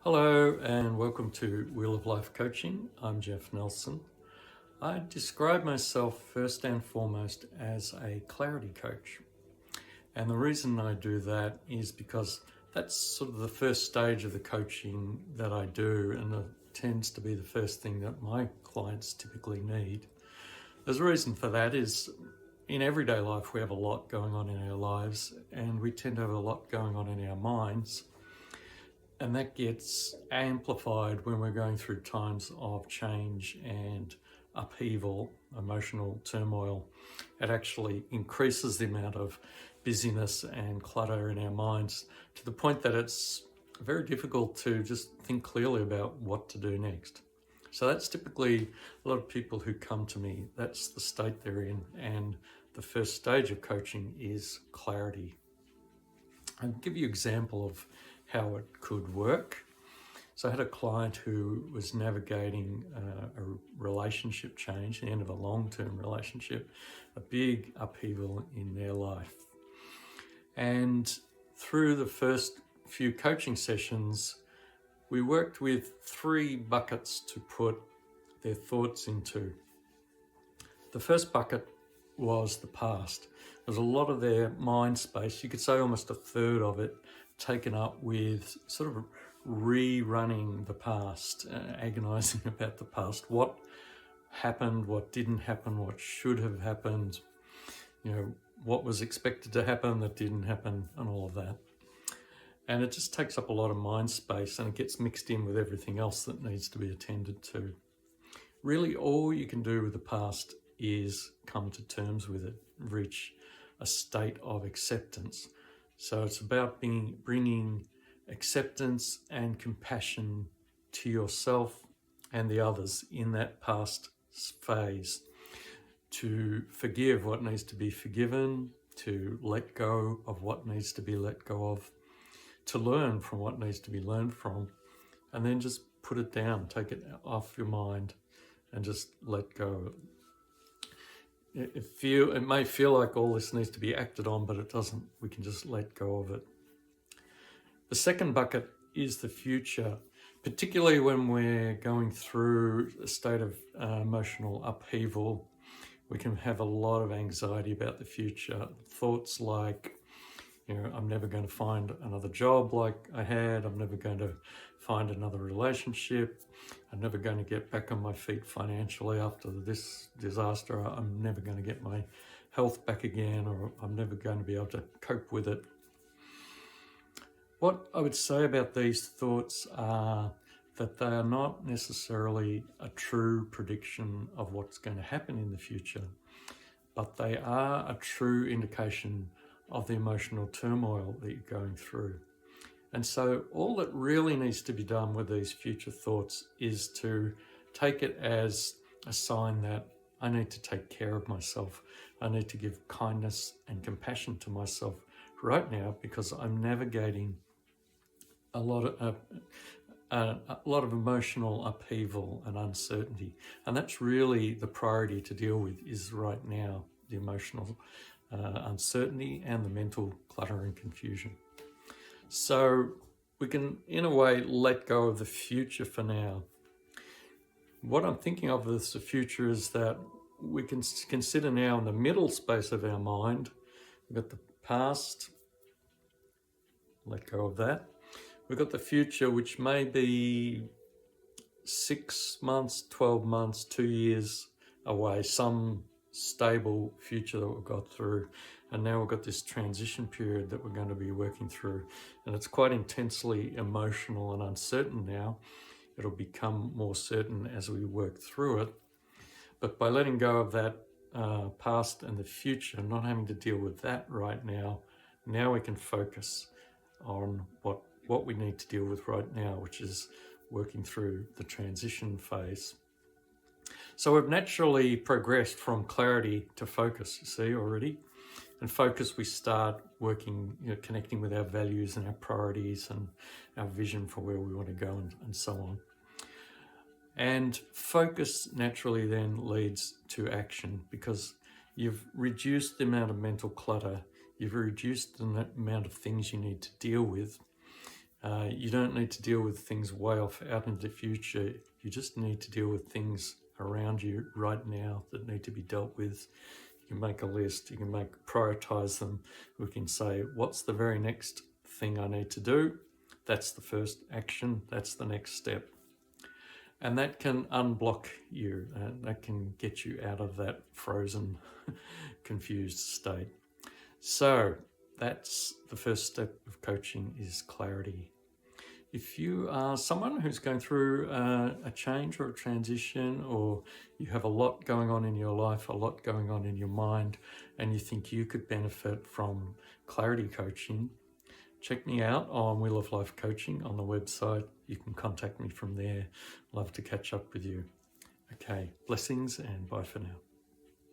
Hello and welcome to Wheel of Life Coaching. I'm Jeff Nelson. I describe myself first and foremost as a clarity coach. And the reason I do that is because that's sort of the first stage of the coaching that I do, and it tends to be the first thing that my clients typically need. There's a reason for that is in everyday life we have a lot going on in our lives, and we tend to have a lot going on in our minds. And that gets amplified when we're going through times of change and upheaval, emotional turmoil. It actually increases the amount of busyness and clutter in our minds to the point that it's very difficult to just think clearly about what to do next. So that's typically a lot of people who come to me, that's the state they're in. And the first stage of coaching is clarity. I'll give you an example of how it could work. So I had a client who was navigating a relationship change, the end of a long-term relationship, a big upheaval in their life. And through the first few coaching sessions, we worked with 3 buckets to put their thoughts into. The first bucket was the past. There's a lot of their mind space, you could say almost a third of it, taken up with sort of rerunning the past, agonizing about the past. What happened, what didn't happen, what should have happened, what was expected to happen that didn't happen, and all of that. And it just takes up a lot of mind space, and it gets mixed in with everything else that needs to be attended to. Really, all you can do with the past is come to terms with it, reach a state of acceptance. So it's about bringing acceptance and compassion to yourself and the others in that past phase, to forgive what needs to be forgiven, to let go of what needs to be let go of, to learn from what needs to be learned from, and then just put it down, take it off your mind and just let go of it. It may feel like all this needs to be acted on, but it doesn't. We can just let go of it. The second bucket is the future, particularly when we're going through a state of emotional upheaval. We can have a lot of anxiety about the future. Thoughts like, I'm never going to find another job like I had. I'm never going to find another relationship. I'm never going to get back on my feet financially after this disaster. I'm never going to get my health back again, or I'm never going to be able to cope with it. What I would say about these thoughts are that they are not necessarily a true prediction of what's going to happen in the future, but they are a true indication of the emotional turmoil that you're going through. And so all that really needs to be done with these future thoughts is to take it as a sign that I need to take care of myself. I need to give kindness and compassion to myself right now, because I'm navigating a lot of emotional upheaval and uncertainty. And that's really the priority to deal with, is right now, the emotional uncertainty and the mental clutter and confusion. So we can, in a way, let go of the future for now. What I'm thinking of as the future is that we can consider now in the middle space of our mind. We've got the past, let go of that. We've got the future, which may be 6 months, 12 months, 2 years away, some stable future that we've got through. And now we've got this transition period that we're going to be working through. And it's quite intensely emotional and uncertain now. It'll become more certain as we work through it. But by letting go of that past and the future, not having to deal with that right now, now we can focus on what we need to deal with right now, which is working through the transition phase. So we've naturally progressed from clarity to focus, you see already. And focus, we start working, connecting with our values and our priorities and our vision for where we want to go and so on. And focus naturally then leads to action, because you've reduced the amount of mental clutter, you've reduced the amount of things you need to deal with. You don't need to deal with things way off out into the future. You just need to deal with things around you right now that need to be dealt with. You can make a list, you can prioritize them. We can say, what's the very next thing I need to do? That's the first action, that's the next step. And that can unblock you, that can get you out of that frozen, confused state. So that's the first step of coaching, is clarity. If you are someone who's going through a change or a transition, or you have a lot going on in your life, a lot going on in your mind, and you think you could benefit from clarity coaching, check me out on Wheel of Life Coaching on the website. You can contact me from there. Love to catch up with you. Okay, blessings and bye for now.